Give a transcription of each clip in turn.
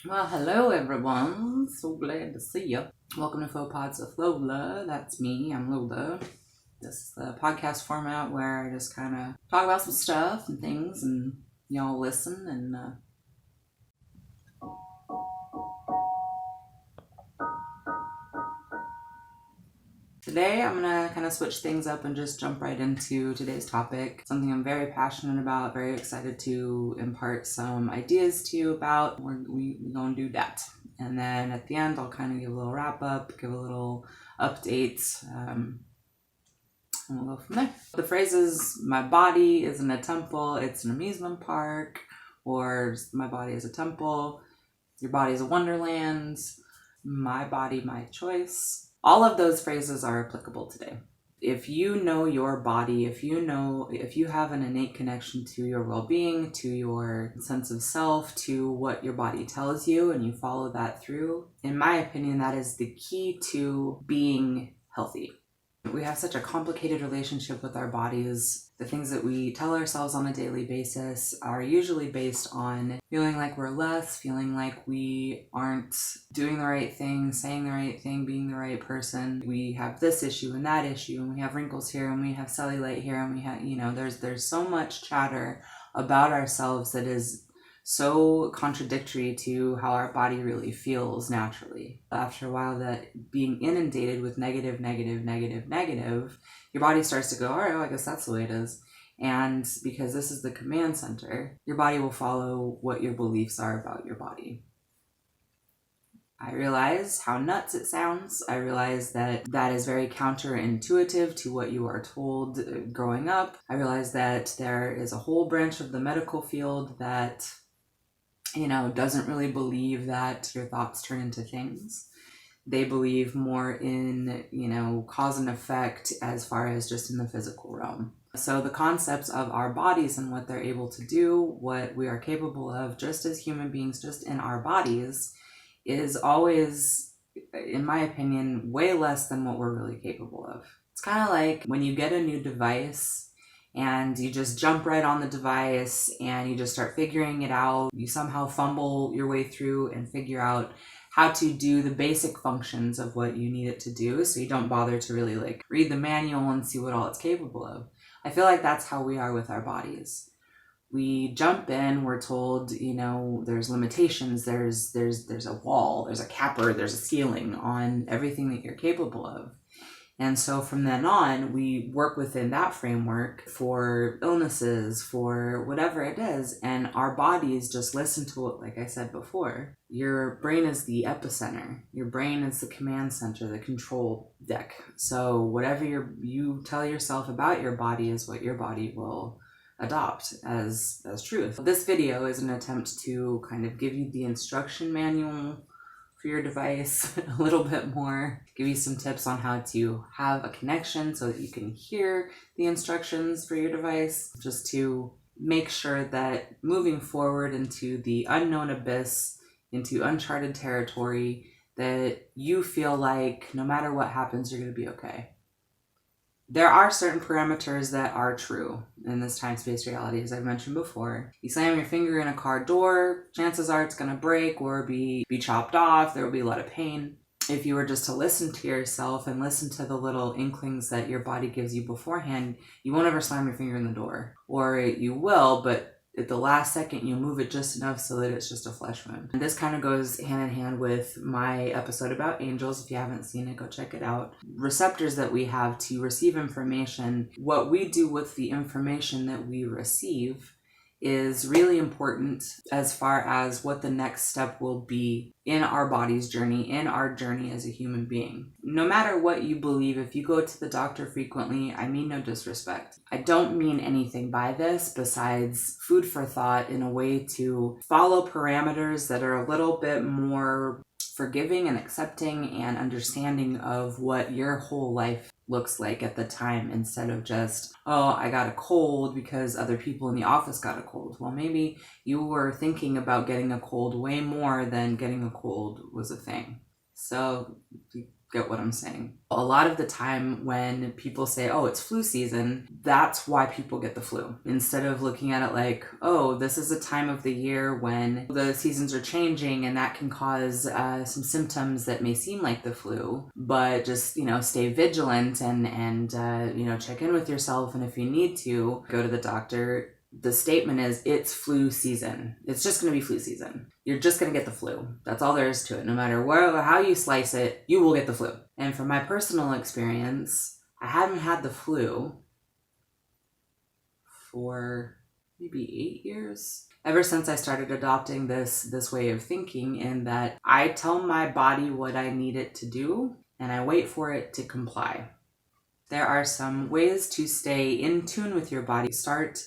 Well, hello everyone. So glad to see you. Welcome to Faux Pods with Lola. That's me. I'm Lola. This is the podcast format where I just kind of talk about some stuff and things, and y'all listen. And today I'm gonna kind of switch things up and just jump right into today's topic. Something I'm very passionate about. Very excited to impart some ideas to you about. We're gonna do that. And then at the end, I'll kind of give a little wrap up, give a little update, and we'll go from there. The phrases, my body isn't a temple, it's an amusement park, or my body is a temple, your body is a wonderland, my body, my choice. All of those phrases are applicable today. If you know your body, if you have an innate connection to your well-being, to your sense of self, to what your body tells you, and you follow that through, in my opinion, that is the key to being healthy. We have such a complicated relationship with our bodies. The things that we tell ourselves on a daily basis are usually based on feeling like we're less, feeling like we aren't doing the right thing, saying the right thing, being the right person. We have this issue and that issue, and we have wrinkles here, and we have cellulite here, and we have, there's so much chatter about ourselves that is so contradictory to how our body really feels naturally. After a while, that being inundated with negative, your body starts to go, all right, well, I guess that's the way it is. And because this is the command center, your body will follow what your beliefs are about your body. I realize how nuts it sounds. I realize that that is very counterintuitive to what you are told growing up. I realize that there is a whole branch of the medical field that doesn't really believe that your thoughts turn into things. They believe more in, cause and effect as far as just in the physical realm. So the concepts of our bodies and what they're able to do, what we are capable of just as human beings, just in our bodies, is always, in my opinion, way less than what we're really capable of. It's kind of like when you get a new device and you just jump right on the device and you just start figuring it out. You somehow fumble your way through and figure out how to do the basic functions of what you need it to do, so you don't bother to really read the manual and see what all it's capable of. I feel like that's how we are with our bodies. We jump in, we're told, there's limitations, there's a wall, there's a capper, there's a ceiling on everything that you're capable of. And so from then on, we work within that framework for illnesses, for whatever it is, and our bodies just listen to it. Like I said before, your brain is the epicenter. Your brain is the command center, the control deck. So whatever you tell yourself about your body is what your body will adopt as truth. This video is an attempt to kind of give you the instruction manual for your device a little bit more, give you some tips on how to have a connection so that you can hear the instructions for your device, just to make sure that moving forward into the unknown abyss, into uncharted territory, that you feel like no matter what happens, you're going to be okay. There are certain parameters that are true in this time-space reality, as I've mentioned before. You slam your finger in a car door, chances are it's going to break or be chopped off. There will be a lot of pain. If you were just to listen to yourself and listen to the little inklings that your body gives you beforehand, you won't ever slam your finger in the door. Or you will, but at the last second, you move it just enough so that it's just a flesh wound. And this kind of goes hand in hand with my episode about angels. If you haven't seen it, go check it out. Receptors that we have to receive information, what we do with the information that we receive is really important as far as what the next step will be in our body's journey, in our journey as a human being. No matter what you believe, if you go to the doctor frequently, I mean no disrespect. I don't mean anything by this besides food for thought in a way to follow parameters that are a little bit more forgiving and accepting and understanding of what your whole life looks like at the time, instead of just, oh, I got a cold because other people in the office got a cold. Well, maybe you were thinking about getting a cold way more than getting a cold was a thing. So get what I'm saying. A lot of the time when people say, oh, it's flu season, that's why people get the flu. Instead of looking at it like, oh, this is a time of the year when the seasons are changing and that can cause some symptoms that may seem like the flu, but just, stay vigilant and check in with yourself. And if you need to, go to the doctor. The statement is, it's flu season. It's just going to be flu season. You're just going to get the flu. That's all there is to it. No matter how you slice it, you will get the flu. And from my personal experience, I haven't had the flu for maybe 8 years. Ever since I started adopting this way of thinking, in that I tell my body what I need it to do, and I wait for it to comply. There are some ways to stay in tune with your body. Start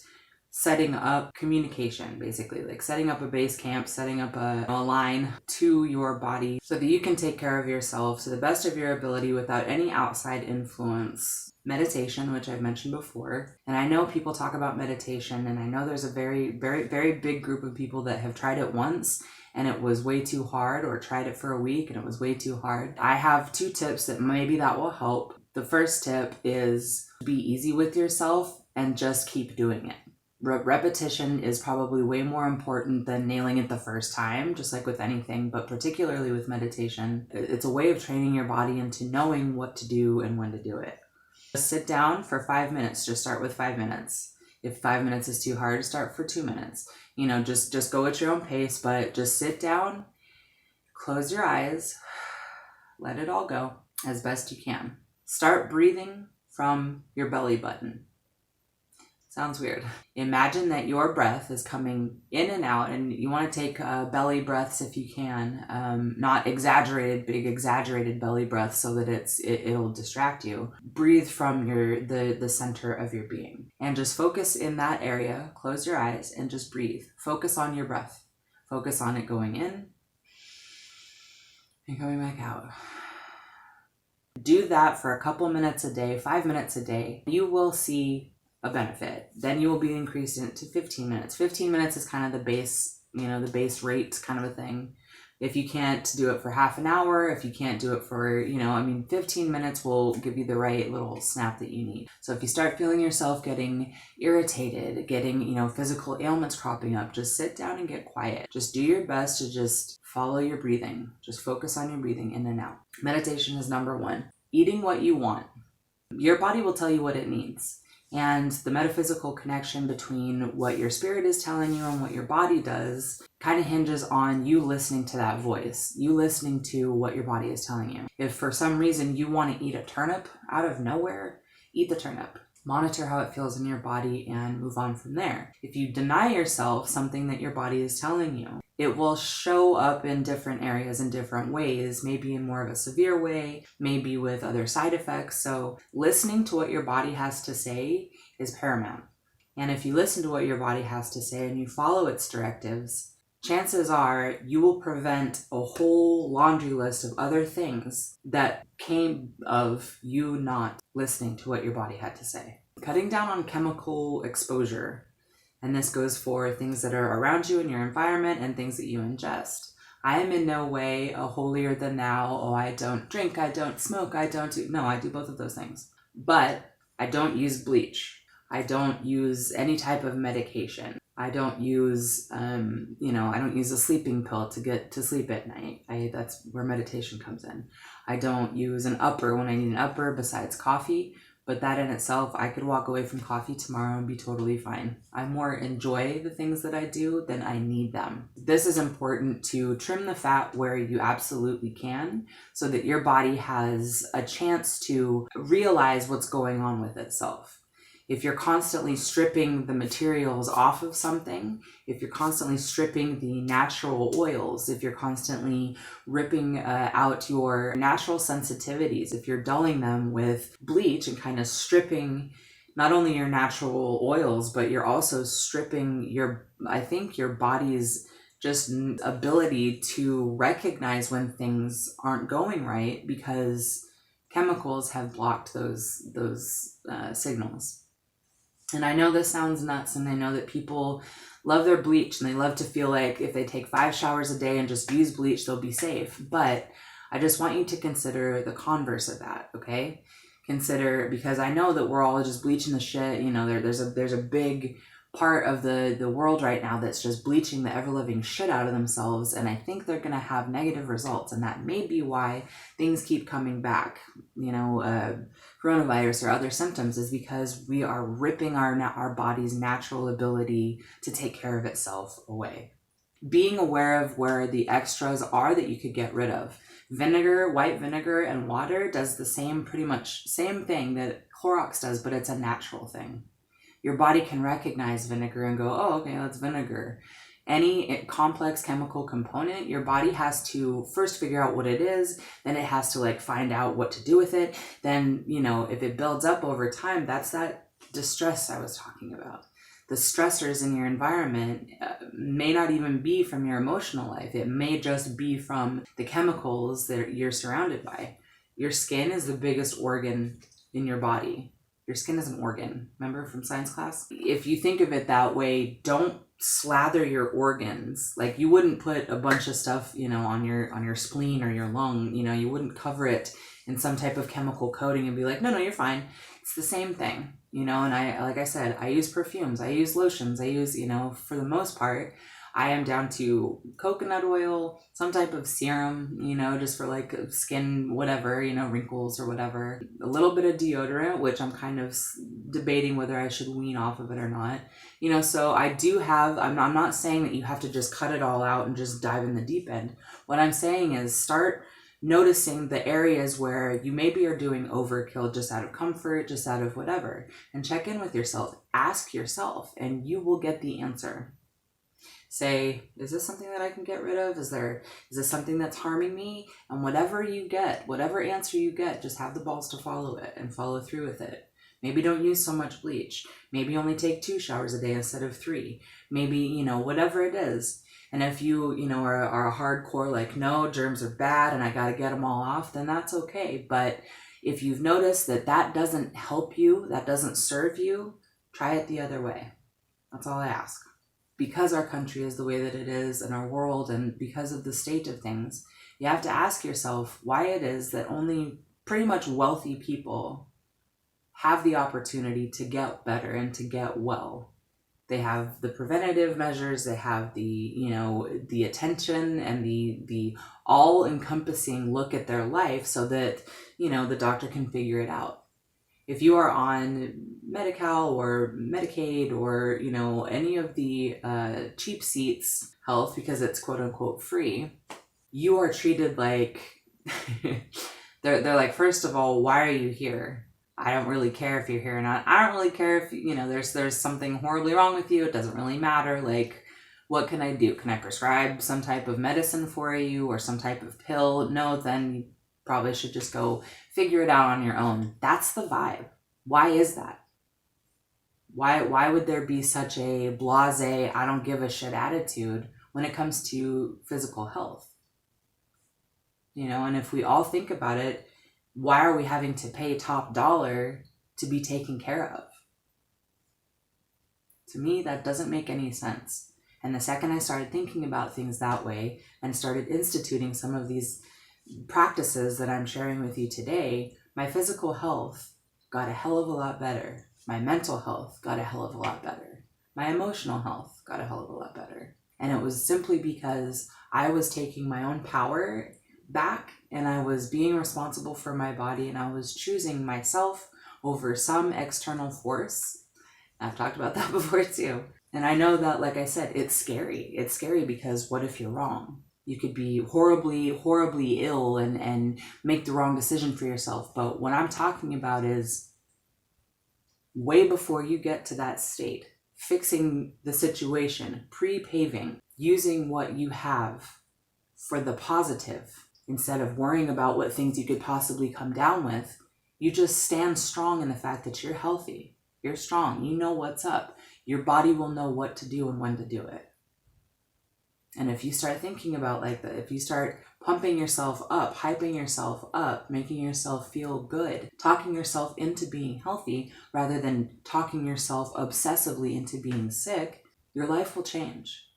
setting up communication, basically, like setting up a base camp, setting up a line to your body so that you can take care of yourself to the best of your ability without any outside influence. Meditation, which I've mentioned before, and I know people talk about meditation, and I know there's a very, very, very big group of people that have tried it once and it was way too hard, or tried it for a week and it was way too hard. I have 2 tips that maybe that will help. The first tip is be easy with yourself and just keep doing it. Repetition is probably way more important than nailing it the first time, just like with anything, but particularly with meditation. It's a way of training your body into knowing what to do and when to do it. Just sit down for 5 minutes. Just start with 5 minutes. If 5 minutes is too hard, start for 2 minutes. Just go at your own pace, but just sit down, close your eyes, let it all go as best you can. Start breathing from your belly button. Sounds weird. Imagine that your breath is coming in and out, and you want to take belly breaths if you can, not big exaggerated belly breaths so that it'll distract you. Breathe from the center of your being, and just focus in that area. Close your eyes and just breathe. Focus on your breath. Focus on it going in and going back out. Do that for a couple minutes a day, 5 minutes a day. You will see a benefit. Then you will be increasing it to 15 minutes. 15 minutes is kind of the base, the base rate kind of a thing. If you can't do it for half an hour, if you can't do it for, 15 minutes will give you the right little snap that you need. So if you start feeling yourself getting irritated, getting, physical ailments cropping up, just sit down and get quiet. Just do your best to just follow your breathing. Just focus on your breathing in and out. Meditation is number 1. Eating what you want. Your body will tell you what it needs. And the metaphysical connection between what your spirit is telling you and what your body does kind of hinges on you listening to that voice, you listening to what your body is telling you. If for some reason you want to eat a turnip out of nowhere, eat the turnip. Monitor how it feels in your body and move on from there. If you deny yourself something that your body is telling you, it will show up in different areas in different ways, maybe in more of a severe way, maybe with other side effects. So listening to what your body has to say is paramount. And if you listen to what your body has to say and you follow its directives, chances are you will prevent a whole laundry list of other things that came of you not listening to what your body had to say. Cutting down on chemical exposure. And this goes for things that are around you in your environment and things that you ingest. I am in no way a holier than thou. Oh, I don't drink, I don't smoke, I do both of those things. But I don't use bleach. I don't use any type of medication. I don't use, I don't use a sleeping pill to get to sleep at night. That's where meditation comes in. I don't use an upper when I need an upper besides coffee. But that in itself, I could walk away from coffee tomorrow and be totally fine. I more enjoy the things that I do than I need them. This is important to trim the fat where you absolutely can so that your body has a chance to realize what's going on with itself. If you're constantly stripping the materials off of something, if you're constantly stripping the natural oils, if you're constantly ripping out your natural sensitivities, if you're dulling them with bleach and kind of stripping not only your natural oils, but you're also stripping your body's just ability to recognize when things aren't going right because chemicals have blocked those signals. And I know this sounds nuts, and I know that people love their bleach and they love to feel like if they take 5 showers a day and just use bleach, they'll be safe. But I just want you to consider the converse of that, okay? Consider, because I know that we're all just bleaching the shit. There's a big part of the world right now that's just bleaching the ever-living shit out of themselves, and I think they're going to have negative results, and that may be why things keep coming back. Coronavirus or other symptoms is because we are ripping our body's natural ability to take care of itself away. Being aware of where the extras are that you could get rid of. Vinegar, white vinegar, and water does the pretty much same thing that Clorox does, but it's a natural thing. Your body can recognize vinegar and go, oh, okay, that's vinegar. Any complex chemical component, your body has to first figure out what it is, then it has to find out what to do with it. Then, if it builds up over time, that's that distress I was talking about. The stressors in your environment may not even be from your emotional life. It may just be from the chemicals that you're surrounded by. Your skin is the biggest organ in your body. Your skin is an organ. Remember from science class? If you think of it that way, don't slather your organs. You wouldn't put a bunch of stuff, on your spleen or your lung. You wouldn't cover it in some type of chemical coating and be like, no, you're fine. It's the same thing, and like I said, I use perfumes, I use lotions, I use, for the most part, I am down to coconut oil, some type of serum, just for skin, whatever, wrinkles or whatever. A little bit of deodorant, which I'm kind of debating whether I should wean off of it or not. So I do have, I'm not saying that you have to just cut it all out and just dive in the deep end. What I'm saying is start noticing the areas where you maybe are doing overkill just out of comfort, just out of whatever, and check in with yourself. Ask yourself, and you will get the answer. Say, is this something that I can get rid of? Is this something that's harming me? And whatever you get, whatever answer you get, just have the balls to follow it and follow through with it. Maybe don't use so much bleach. Maybe only take 2 showers a day instead of 3. Maybe, whatever it is. And if you, are a hardcore, no, germs are bad and I got to get them all off, then that's okay. But if you've noticed that doesn't help you, that doesn't serve you, try it the other way. That's all I ask. Because our country is the way that it is and our world, and because of the state of things, you have to ask yourself why it is that only pretty much wealthy people have the opportunity to get better and to get well. They have the preventative measures, they have the attention and the all-encompassing look at their life so that, the doctor can figure it out. If you are on Medi-Cal or Medicaid or, any of the cheap seats health, because it's quote unquote free, you are treated like, they're like, first of all, why are you here? I don't really care if you're here or not. I don't really care if, there's something horribly wrong with you. It doesn't really matter. What can I do? Can I prescribe some type of medicine for you or some type of pill? No, then you probably should just go figure it out on your own. That's the vibe. Why is that? Why would there be such a blasé, I don't give a shit attitude when it comes to physical health? And if we all think about it, why are we having to pay top dollar to be taken care of? To me, that doesn't make any sense. And the second I started thinking about things that way and started instituting some of these practices that I'm sharing with you today, my physical health got a hell of a lot better. My mental health got a hell of a lot better. My emotional health got a hell of a lot better. And it was simply because I was taking my own power back and I was being responsible for my body and I was choosing myself over some external force. I've talked about that before too. And I know that, like I said, it's scary. It's scary because what if you're wrong? You could be horribly, horribly ill and make the wrong decision for yourself. But what I'm talking about is way before you get to that state, fixing the situation, pre-paving, using what you have for the positive instead of worrying about what things you could possibly come down with. You just stand strong in the fact that you're healthy. You're strong. You know what's up. Your body will know what to do and when to do it. And if you start thinking about like that, if you start pumping yourself up, hyping yourself up, making yourself feel good, talking yourself into being healthy rather than talking yourself obsessively into being sick, your life will change.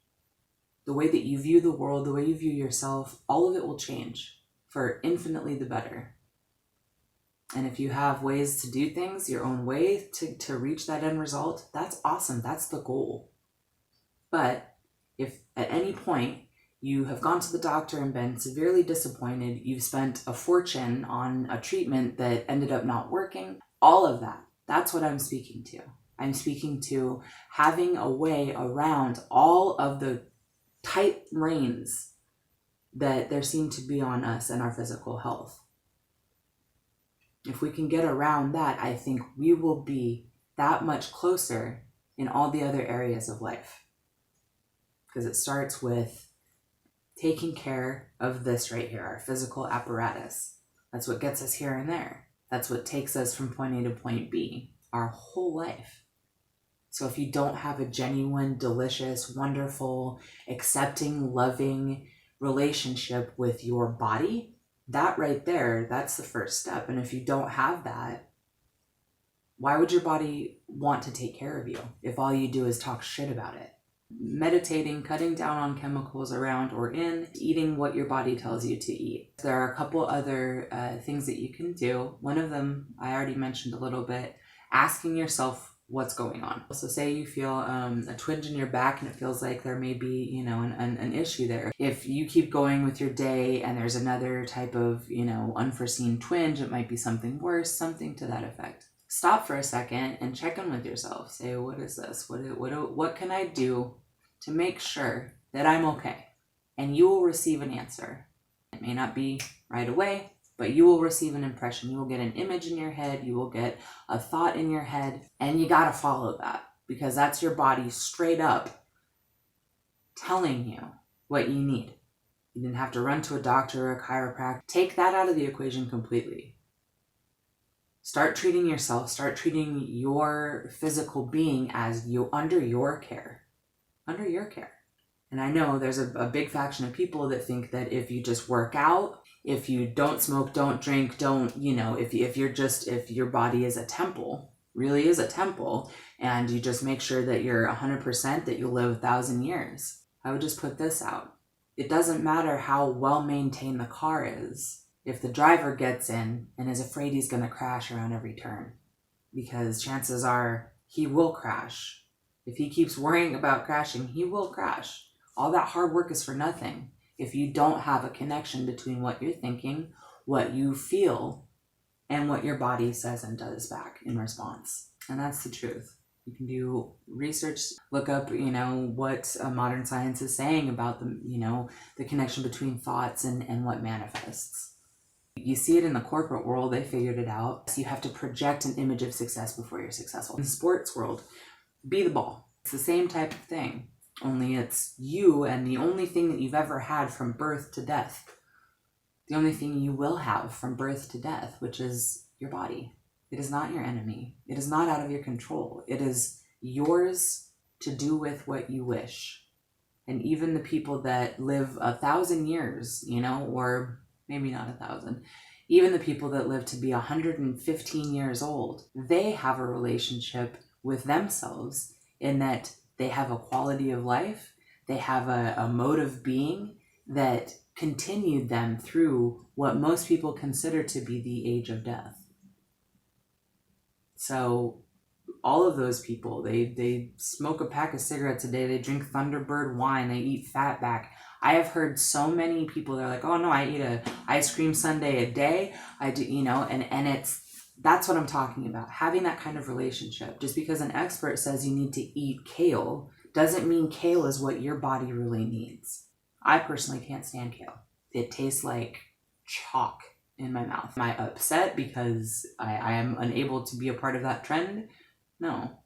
The way that you view the world, the way you view yourself, all of it will change for infinitely the better. And if you have ways to do things your own way to reach that end result, that's awesome. That's the goal. But if at any point you have gone to the doctor and been severely disappointed, you've spent a fortune on a treatment that ended up not working, all of that, that's what I'm speaking to. I'm speaking to having a way around all of the tight reins that there seem to be on us and our physical health. If we can get around that, I think we will be that much closer in all the other areas of life. Because it starts with taking care of this right here, our physical apparatus. That's what gets us here and there. That's what takes us from point A to point B our whole life. So if you don't have a genuine, delicious, wonderful, accepting, loving relationship with your body, that right there, that's the first step. And if you don't have that, why would your body want to take care of you if all you do is talk shit about it? Meditating, cutting down on chemicals around or in, eating what your body tells you to eat. There are a couple other things that you can do. One of them, I already mentioned a little bit, asking yourself what's going on. So say you feel a twinge in your back and it feels like there may be, an issue there. If you keep going with your day and there's another type of, unforeseen twinge, it might be something worse, something to that effect. Stop for a second and check in with yourself. Say, what is this? What can I do to make sure that I'm okay? And you will receive an answer. It may not be right away, but you will receive an impression. You will get an image in your head. You will get a thought in your head. And you got to follow that, because that's your body straight up telling you what you need. You didn't have to run to a doctor or a chiropractor. Take that out of the equation completely. Start treating yourself. Start treating your physical being as under your care. Under your care. And I know there's a big faction of people that think that if you just work out, if you don't smoke, don't drink, if your body is a temple, really is a temple, and you just make sure that you're 100%, that you'll live 1,000 years. I would just put this out. It doesn't matter how well maintained the car is if the driver gets in and is afraid he's going to crash around every turn, because chances are he will crash. If he keeps worrying about crashing, he will crash. All that hard work is for nothing if you don't have a connection between what you're thinking, what you feel, and what your body says and does back in response. And that's the truth. You can do research, look up, what modern science is saying about the connection between thoughts and what manifests. You see it in the corporate world, they figured it out. So you have to project an image of success before you're successful. In the sports world, be the ball. It's the same type of thing, only it's you and the only thing that you've ever had from birth to death. The only thing you will have from birth to death, which is your body. It is not your enemy. It is not out of your control. It is yours to do with what you wish. And even the people that live 1,000 years, or maybe not 1,000, even the people that live to be 115 years old, they have a relationship with themselves in that they have a quality of life, they have a mode of being that continued them through what most people consider to be the age of death. So all of those people, they smoke a pack of cigarettes a day, they drink Thunderbird wine, they eat fatback. I have heard so many people, they're like, oh no, I eat a ice cream sundae a day. I do, and that's what I'm talking about. Having that kind of relationship. Just because an expert says you need to eat kale doesn't mean kale is what your body really needs. I personally can't stand kale. It tastes like chalk in my mouth. Am I upset because I am unable to be a part of that trend? No.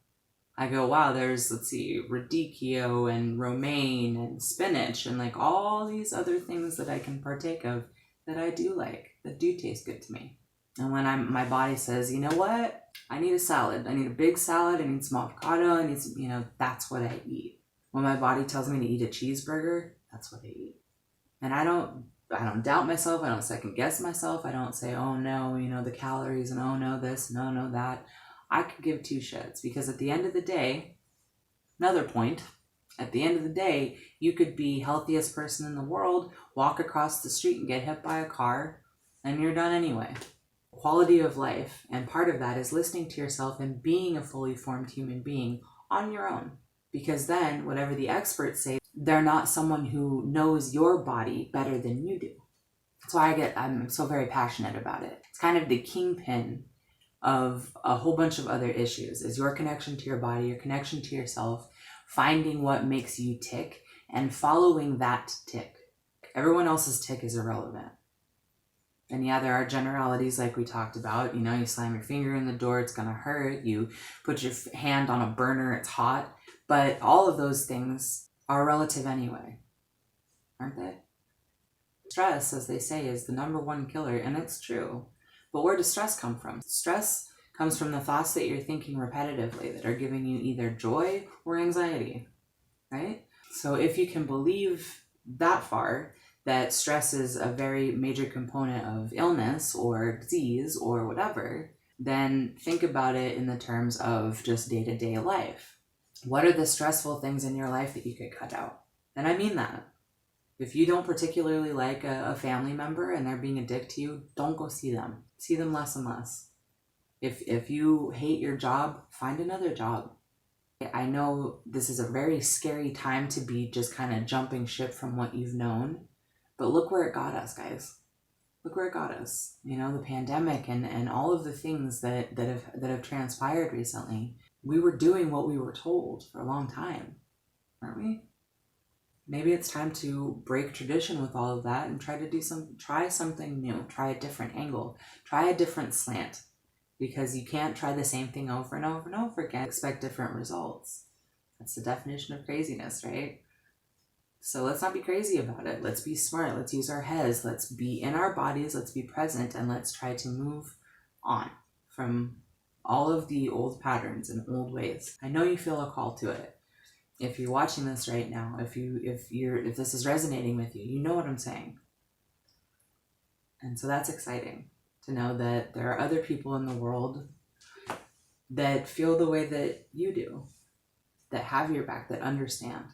I go, wow, there's, radicchio and romaine and spinach and all these other things that I can partake of that I do like, that do taste good to me. And when my body says, you know what? I need a salad. I need a big salad. I need some avocado. I need some, that's what I eat. When my body tells me to eat a cheeseburger, that's what I eat. And I don't doubt myself. I don't second guess myself. I don't say, oh no, the calories and oh no this, no that. I could give two shits, because at the end of the day, another point, At the end of the day, you could be healthiest person in the world, walk across the street and get hit by a car, and you're done anyway. Quality of life, and part of that is listening to yourself and being a fully formed human being on your own. Because then, whatever the experts say, they're not someone who knows your body better than you do. That's why I'm so very passionate about it. It's kind of the kingpin of a whole bunch of other issues, is your connection to your body, your connection to yourself, finding what makes you tick and following that tick. Everyone else's tick is irrelevant. And yeah, there are generalities like we talked about. You know, you slam your finger in the door, it's going to hurt. You put your hand on a burner, it's hot. But all of those things are relative anyway, aren't they? Stress, as they say, is the number one killer, and it's true. But where does stress come from? Stress comes from the thoughts that you're thinking repetitively that are giving you either joy or anxiety, right? So if you can believe that far, that stress is a very major component of illness or disease or whatever, then think about it in the terms of just day-to-day life. What are the stressful things in your life that you could cut out? And I mean that. If you don't particularly like a family member and they're being a dick to you, don't go see them. See them less and less. If you hate your job, find another job. I know this is a very scary time to be just kind of jumping ship from what you've known, but look where it got us, guys. Look where it got us. You know, the pandemic and all of the things that have transpired recently. We were doing what we were told for a long time, aren't we? Maybe it's time to break tradition with all of that and try something new, try a different angle, try a different slant, because you can't try the same thing over and over and over again, expect different results. That's the definition of craziness, right? So let's not be crazy about it. Let's be smart. Let's use our heads. Let's be in our bodies. Let's be present, and let's try to move on from all of the old patterns and old ways. I know you feel a call to it. If you're watching this right now, if this is resonating with you, you know what I'm saying. And so that's exciting to know that there are other people in the world that feel the way that you do, that have your back, that understand.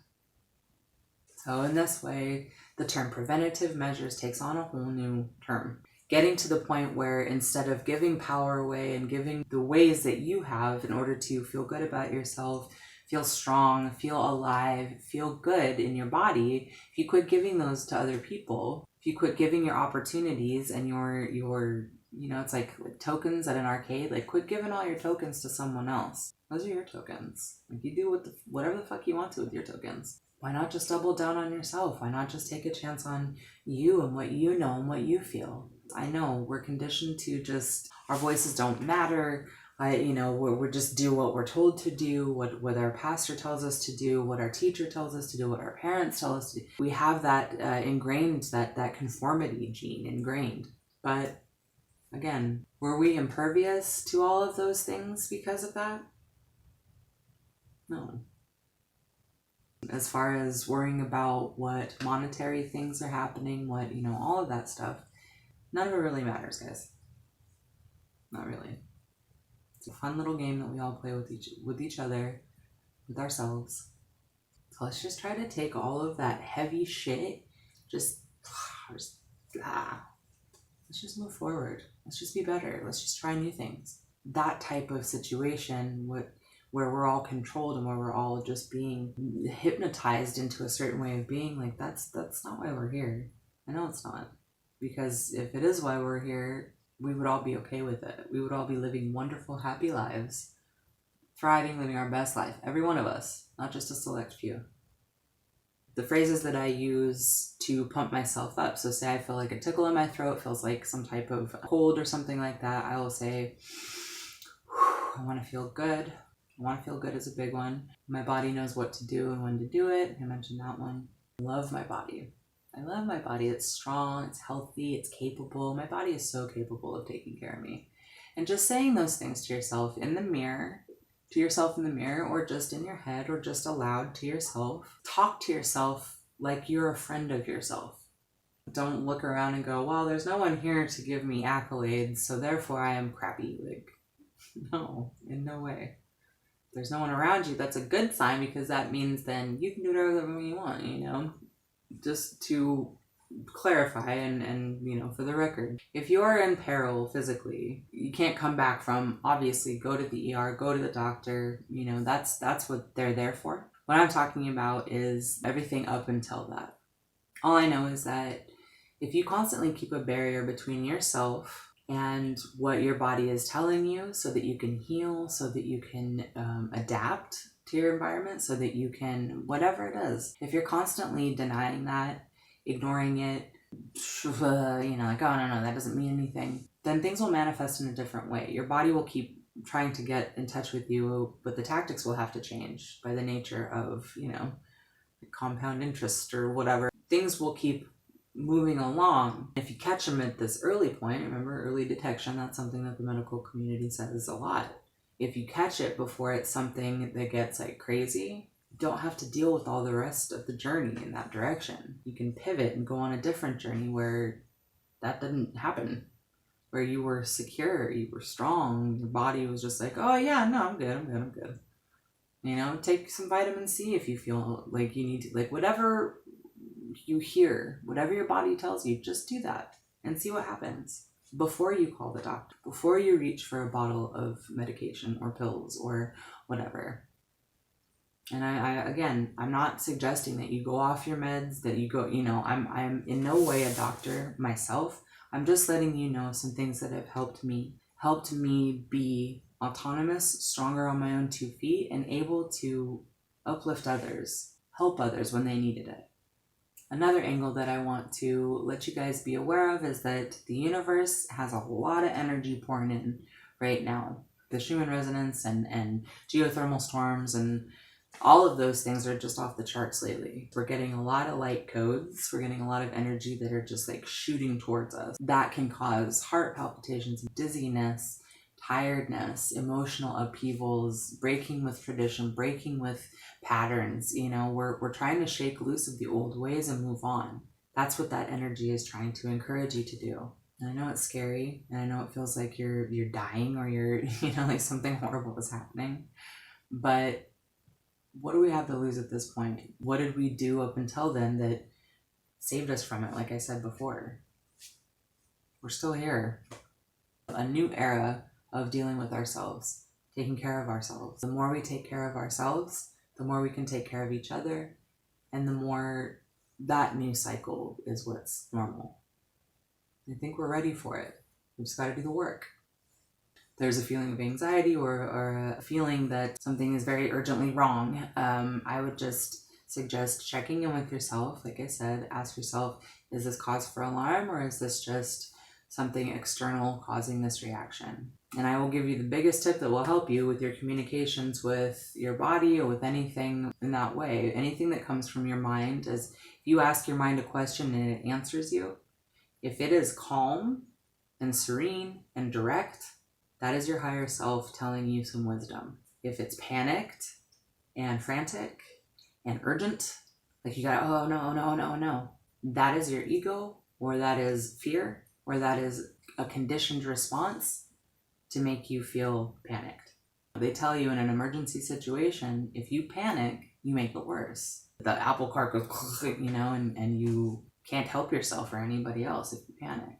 So in this way, the term preventative measures takes on a whole new term. Getting to the point where instead of giving power away and giving the ways that you have in order to feel good about yourself, feel strong, feel alive, feel good in your body, if you quit giving those to other people, if you quit giving your opportunities and your you know, it's like tokens at an arcade, like quit giving all your tokens to someone else. Those are your tokens. Like you do whatever the fuck you want to with your tokens. Why not just double down on yourself? Why not just take a chance on you and what you know and what you feel? I know we're conditioned to just, our voices don't matter. We're just do what we're told to do, what our pastor tells us to do, what our teacher tells us to do, what our parents tell us to do. We have that ingrained, that conformity gene ingrained. But again, were we impervious to all of those things because of that? No. As far as worrying about what monetary things are happening, all of that stuff, none of it really matters, guys. Not really. It's a fun little game that we all play with each other, with ourselves. So let's just try to take all of that heavy shit, let's just move forward. Let's just be better. Let's just try new things. That type of situation where we're all controlled and where we're all just being hypnotized into a certain way of being, like that's not why we're here. I know it's not. Because if it is why we're here, we would all be okay with it. We would all be living wonderful, happy lives, thriving, living our best life. Every one of us, not just a select few. The phrases that I use to pump myself up. So say I feel like a tickle in my throat, feels like some type of cold or something like that. I will say, I want to feel good. I want to feel good is a big one. My body knows what to do and when to do it. I mentioned that one. I love my body. I love my body. It's strong, it's healthy, it's capable. My body is so capable of taking care of me. And just saying those things to yourself in the mirror, or just in your head, or just aloud to yourself. Talk to yourself like you're a friend of yourself. Don't look around and go, well, there's no one here to give me accolades, so therefore I am crappy. Like, no, in no way. there's no one around you, that's a good sign, because that means then you can do whatever you want, you know? Just to clarify and you know, for the record, if you are in peril physically, you can't come back from, obviously go to the ER, go to the doctor, you know, that's what they're there for. What I'm talking about is everything up until that. All I know is that if you constantly keep a barrier between yourself and what your body is telling you, so that you can heal, so that you can adapt to your environment, so that you can, whatever it is, if you're constantly denying that, ignoring it, you know, like, oh no, that doesn't mean anything, then things will manifest in a different way. Your body will keep trying to get in touch with you, but the tactics will have to change by the nature of, you know, compound interest or whatever. Things will keep moving along. If you catch them at this early point, remember, early detection, that's something that the medical community says a lot. If you catch it before it's something that gets like crazy, you don't have to deal with all the rest of the journey in that direction. You can pivot and go on a different journey where that didn't happen, where you were secure, you were strong, your body was just like, oh yeah, no, I'm good. You know, take some vitamin C if you feel like you need to, like whatever you hear, whatever your body tells you, just do that and see what happens before you call the doctor, before you reach for a bottle of medication or pills or whatever. And I'm not suggesting that you go off your meds, that you go, you know, I'm in no way a doctor myself. I'm just letting you know some things that have helped me be autonomous, stronger on my own 2 feet, and able to uplift others, help others when they needed it. Another angle that I want to let you guys be aware of is that the universe has a lot of energy pouring in right now. The Schumann resonance and geothermal storms and all of those things are just off the charts lately. We're getting a lot of light codes. We're getting a lot of energy that are just like shooting towards us. That can cause heart palpitations, dizziness, tiredness, emotional upheavals, breaking with tradition, breaking with patterns. You know, we're trying to shake loose of the old ways and move on. That's what that energy is trying to encourage you to do. And I know it's scary, and I know it feels like you're dying, or you're, you know, like something horrible is happening. But what do we have to lose at this point? What did we do up until then that saved us from it? Like I said before, we're still here. A new era of dealing with ourselves, taking care of ourselves. The more we take care of ourselves, the more we can take care of each other, and the more that new cycle is what's normal. I think we're ready for it. We just got to do the work. There's a feeling of anxiety or a feeling that something is very urgently wrong, I would just suggest checking in with yourself. Like I said, ask yourself, is this cause for alarm, or is this just something external causing this reaction? And I will give you the biggest tip that will help you with your communications with your body or with anything in that way. Anything that comes from your mind, is if you ask your mind a question and it answers you, if it is calm and serene and direct, that is your higher self telling you some wisdom. If it's panicked and frantic and urgent, like you got, oh no, that is your ego, or that is fear, or that is a conditioned response to make you feel panicked. They tell you in an emergency situation, if you panic, you make it worse. The apple cart goes, you know, and you can't help yourself or anybody else if you panic.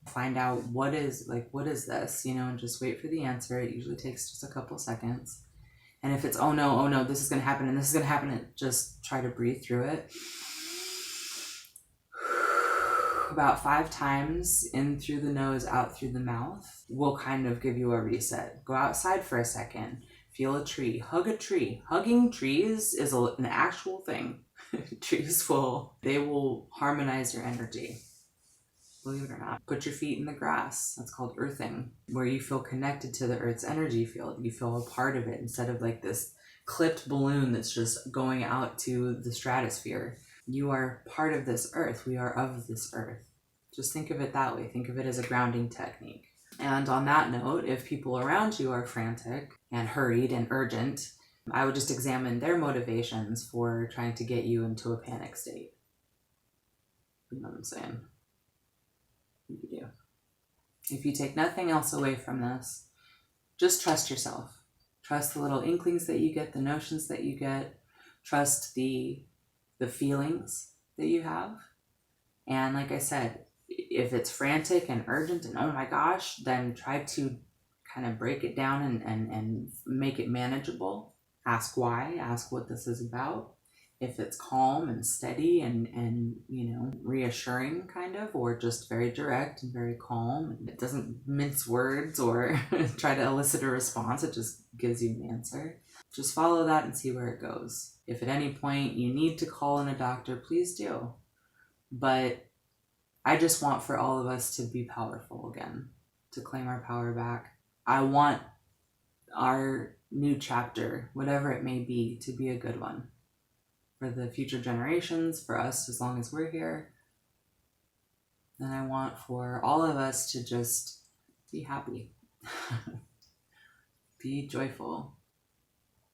Find out what is this, you know, and just wait for the answer. It usually takes just a couple seconds. And if it's, oh no, this is going to happen and this is going to happen, just try to breathe through it. About 5 times in through the nose, out through the mouth will kind of give you a reset. Go outside for a second. Feel a tree. Hug a tree. Hugging trees is an actual thing. Trees they will harmonize your energy. Believe it or not. Put your feet in the grass. That's called earthing, where you feel connected to the earth's energy field. You feel a part of it instead of like this clipped balloon that's just going out to the stratosphere. You are part of this earth. We are of this earth. Just think of it that way. Think of it as a grounding technique. And on that note, if people around you are frantic and hurried and urgent, I would just examine their motivations for trying to get you into a panic state. You know what I'm saying? You do. If you take nothing else away from this, just trust yourself. Trust the little inklings that you get, the notions that you get. Trust the feelings that you have. And like I said, if it's frantic and urgent and oh my gosh, then try to kind of break it down and make it manageable. Ask why, ask what this is about. If it's calm and steady and you know, reassuring kind of, or just very direct and very calm, and it doesn't mince words or try to elicit a response, it just gives you an answer. Just follow that and see where it goes. If at any point you need to call in a doctor, please do. But I just want for all of us to be powerful again, to claim our power back. I want our new chapter, whatever it may be, to be a good one. For the future generations, for us as long as we're here. And I want for all of us to just be happy. Be joyful.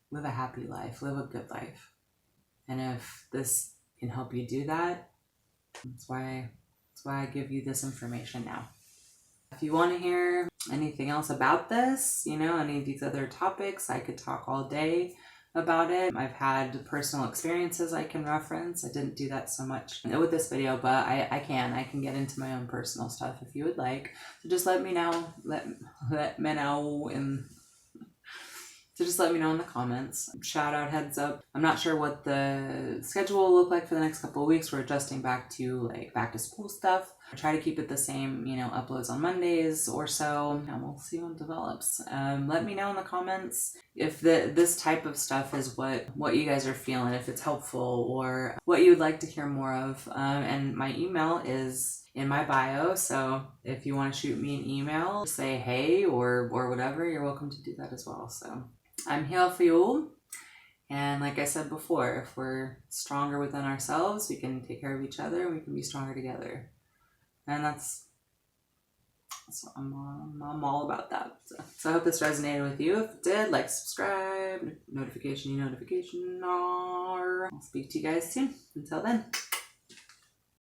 Live a happy life. Live a good life. And if this can help you do that, that's why I give you this information now. If you want to hear anything else about this, you know, any of these other topics, I could talk all day about it. I've had personal experiences I can reference. I didn't do that so much with this video, but I can get into my own personal stuff if you would like. So just let me know. Let me know in the comments. Shout out, heads up. I'm not sure what the schedule will look like for the next couple of weeks. We're adjusting back to like back to school stuff. I try to keep it the same, you know, uploads on Mondays or so, and we'll see what develops. Let me know in the comments if this type of stuff is what you guys are feeling, if it's helpful, or what you would like to hear more of. And my email is in my bio, so if you want to shoot me an email, say hey or whatever, you're welcome to do that as well. So I'm here for you. And like I said before, if we're stronger within ourselves, we can take care of each other, and we can be stronger together. And that's I'm all about that. So I hope this resonated with you. If it did, like, subscribe, notification. I'll speak to you guys soon. Until then.